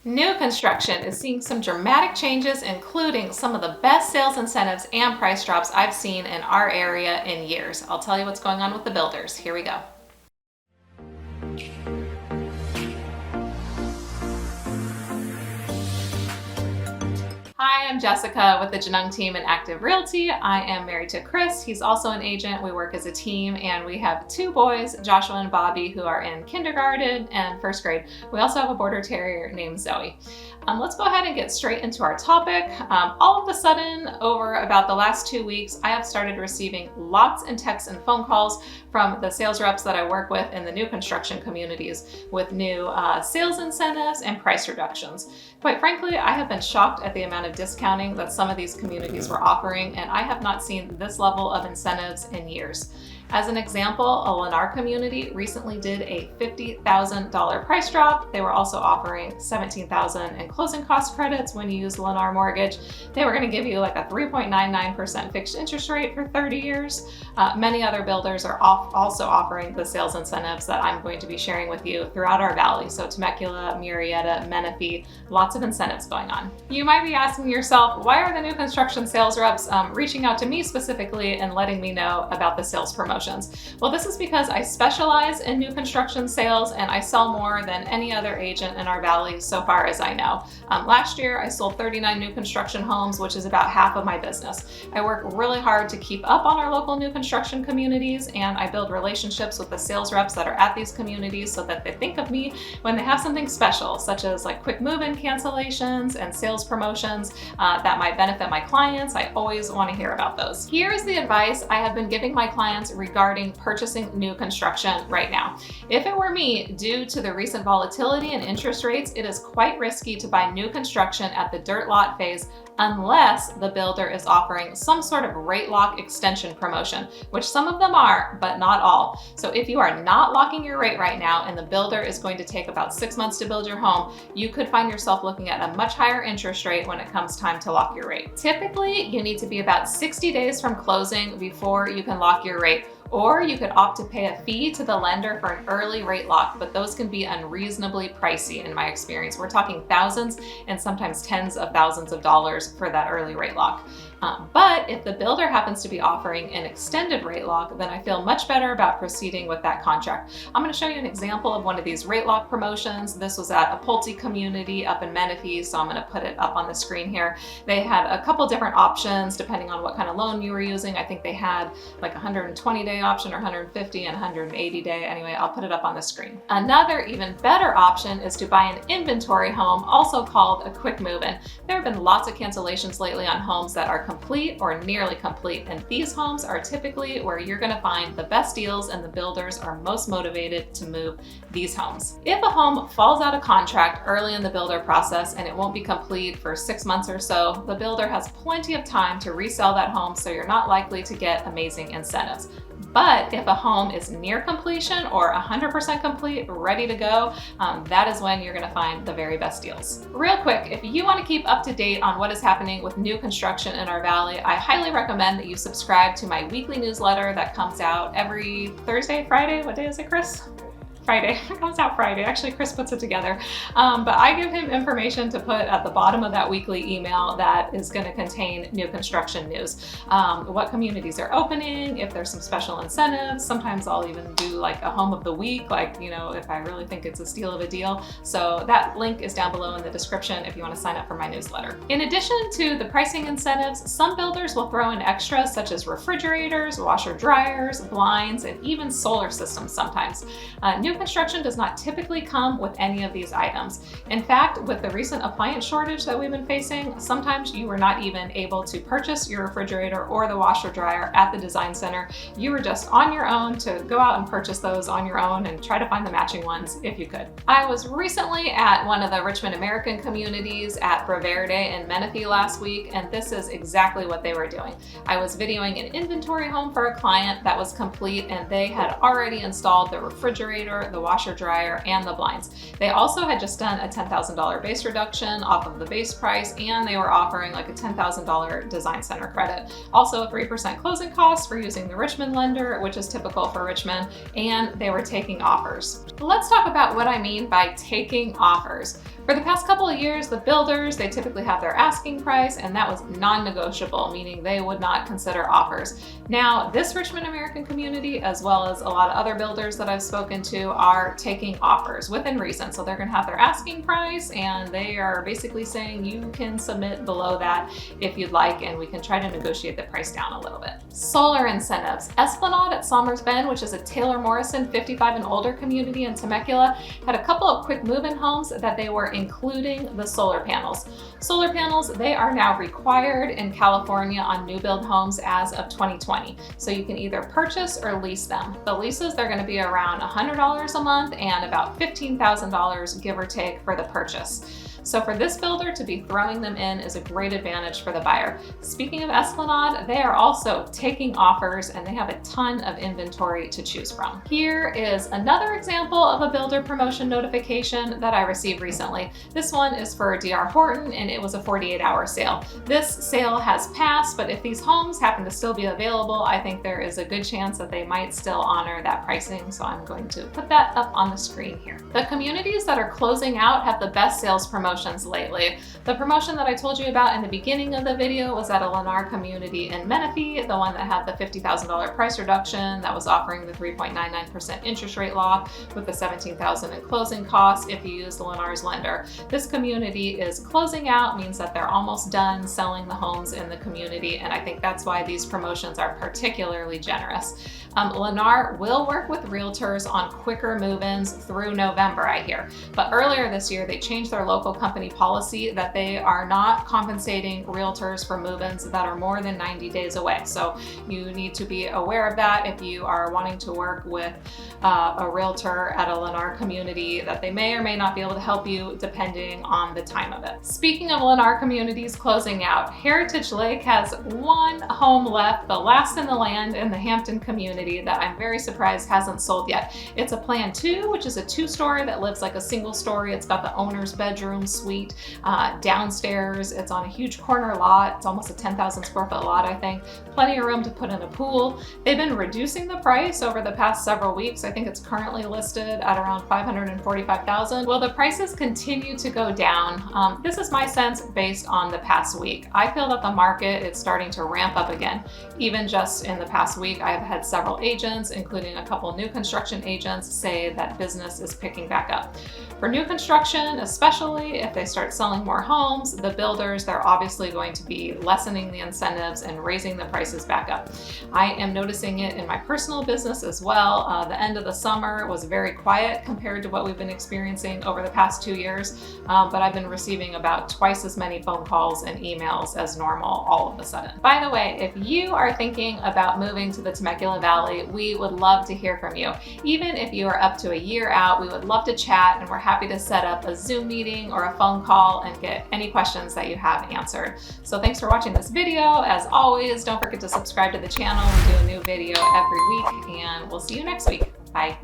New construction is seeing some dramatic changes, including some of the best sales incentives and price drops I've seen in our area in years. I'll tell you what's going on with the builders. Here we go. Hi, I'm Jessica with the Genung team in Active Realty. I am married to Chris. He's also an agent. We work as a team and we have two boys, Joshua and Bobby, who are in kindergarten and first grade. We also have a border terrier named Zoe. Let's go ahead and get straight into our topic. All of a sudden, over about the last 2 weeks, I have started receiving lots of texts and phone calls from the sales reps that I work with in the new construction communities with new sales incentives and price reductions. Quite frankly, I have been shocked at the amount of discounting that some of these communities were offering, and I have not seen this level of incentives in years. As an example, a Lennar community recently did a $50,000 price drop. They were also offering $17,000 in closing cost credits when you use Lennar mortgage. They were going to give you like a 3.99% fixed interest rate for 30 years. Many other builders are also offering the sales incentives that I'm going to be sharing with you throughout our valley. So Temecula, Murrieta, Menifee, lots of incentives going on. You might be asking yourself, why are the new construction sales reps reaching out to me specifically and letting me know about the sales promotions? Well, this is because I specialize in new construction sales and I sell more than any other agent in our valley so far as I know. Last year, I sold 39 new construction homes, which is about half of my business. I work really hard to keep up on our local new construction communities, and I build relationships with the sales reps that are at these communities so that they think of me when they have something special, such as like quick move-in cancellations and sales promotions that might benefit my clients. I always want to hear about those. Here's the advice I have been giving my clients regarding purchasing new construction right now. If it were me, due to the recent volatility in interest rates, it is quite risky to buy new construction at the dirt lot phase unless the builder is offering some sort of rate lock extension promotion, which some of them are, but not all. So if you are not locking your rate right now and the builder is going to take about 6 months to build your home, you could find yourself looking at a much higher interest rate when it comes time to lock your rate. Typically, you need to be about 60 days from closing before you can lock your rate. Or you could opt to pay a fee to the lender for an early rate lock, but those can be unreasonably pricey in my experience. We're talking thousands and sometimes tens of thousands of dollars for that early rate lock. But if the builder happens to be offering an extended rate lock, then I feel much better about proceeding with that contract. I'm going to show you an example of one of these rate lock promotions. This was at a Pulte community up in Menifee, so I'm going to put it up on the screen here. They had a couple different options depending on what kind of loan you were using. I think they had like a 120-day option or 150 and 180-day. Anyway, I'll put it up on the screen. Another even better option is to buy an inventory home, also called a quick move-in. There have been lots of cancellations lately on homes that are complete or nearly complete, and these homes are typically where you're going to find the best deals and the builders are most motivated to move these homes. If a home falls out of contract early in the builder process and it won't be complete for 6 months or so, the builder has plenty of time to resell that home, so you're not likely to get amazing incentives. But if a home is near completion or 100% complete, ready to go, that is when you're going to find the very best deals. Real quick, if you want to keep up to date on what is happening with new construction in our valley, I highly recommend that you subscribe to my weekly newsletter that comes out every Thursday, Friday. What day is it, Chris? Friday. It comes out Friday. Actually, Chris puts it together. But I give him information to put at the bottom of that weekly email that is going to contain new construction news. What communities are opening, if there's some special incentives. Sometimes I'll even do like a home of the week, like, you know, if I really think it's a steal of a deal. So that link is down below in the description if you want to sign up for my newsletter. In addition to the pricing incentives, some builders will throw in extras such as refrigerators, washer dryers, blinds, and even solar systems sometimes. New construction does not typically come with any of these items. In fact, with the recent appliance shortage that we've been facing, sometimes you were not even able to purchase your refrigerator or the washer dryer at the design center. You were just on your own to go out and purchase those on your own and try to find the matching ones if you could. I was recently at one of the Richmond American communities at Real DRE in Menifee last week, and this is exactly what they were doing. I was videoing an inventory home for a client that was complete, and they had already installed the refrigerator, the washer dryer, and the blinds. They also had just done a $10,000 base reduction off of the base price, and they were offering like a $10,000 design center credit. Also a 3% closing cost for using the Richmond lender, which is typical for Richmond, and they were taking offers. Let's talk about what I mean by taking offers. For the past couple of years, the builders, they typically have their asking price, and that was non-negotiable, meaning they would not consider offers. Now, this Richmond American community, as well as a lot of other builders that I've spoken to, are taking offers within reason. So they're gonna have their asking price, and they are basically saying you can submit below that if you'd like, and we can try to negotiate the price down a little bit. Solar incentives. Esplanade at Somers Bend, which is a Taylor Morrison 55 and older community in Temecula, had a couple of quick move-in homes that they were including the solar panels. Solar panels, they are now required in California on new build homes as of 2020. So you can either purchase or lease them. The leases, they're gonna be around $100 a month and about $15,000 give or take for the purchase. So for this builder to be throwing them in is a great advantage for the buyer. Speaking of Esplanade, they are also taking offers and they have a ton of inventory to choose from. Here is another example of a builder promotion notification that I received recently. This one is for D.R. Horton and it was a 48-hour sale. This sale has passed, but if these homes happen to still be available, I think there is a good chance that they might still honor that pricing. So I'm going to put that up on the screen here. The communities that are closing out have the best sales promotions lately. The promotion that I told you about in the beginning of the video was at a Lennar community in Menifee, the one that had the $50,000 price reduction that was offering the 3.99% interest rate lock with the $17,000 in closing costs if you use the Lennar's lender. This community is closing out, means that they're almost done selling the homes in the community, and I think that's why these promotions are particularly generous. Lennar will work with realtors on quicker move-ins through November, I hear. But earlier this year, they changed their local company policy that they are not compensating realtors for move-ins that are more than 90 days away. So you need to be aware of that if you are wanting to work with a realtor at a Lennar community, that they may or may not be able to help you depending on the time of it. Speaking of Lennar communities closing out, Heritage Lake has one home left, the last in the land in the Hampton community that I'm very surprised hasn't sold yet. It's a Plan 2, which is a 2-story that lives like a single story. It's got the owner's bedroom suite downstairs. It's on a huge corner lot. It's almost a 10,000 square foot lot, I think. Plenty of room to put in a pool. They've been reducing the price over the past several weeks. I think it's currently listed at around $545,000. Will the prices continue to go down? This is my sense based on the past week. I feel that the market is starting to ramp up again. Even just in the past week, I've had several agents, including a couple new construction agents, say that business is picking back up. For new construction, especially if they start selling more homes, the builders, they're obviously going to be lessening the incentives and raising the prices back up. I am noticing it in my personal business as well. The end of the summer was very quiet compared to what we've been experiencing over the past 2 years, but I've been receiving about twice as many phone calls and emails as normal all of a sudden. By the way, if you are thinking about moving to the Temecula Valley, we would love to hear from you. Even if you are up to a year out, we would love to chat, and we're happy to set up a Zoom meeting or a phone call and get any questions that you have answered. So thanks for watching this video. As always, don't forget to subscribe to the channel. We do a new video every week, and we'll see you next week. Bye.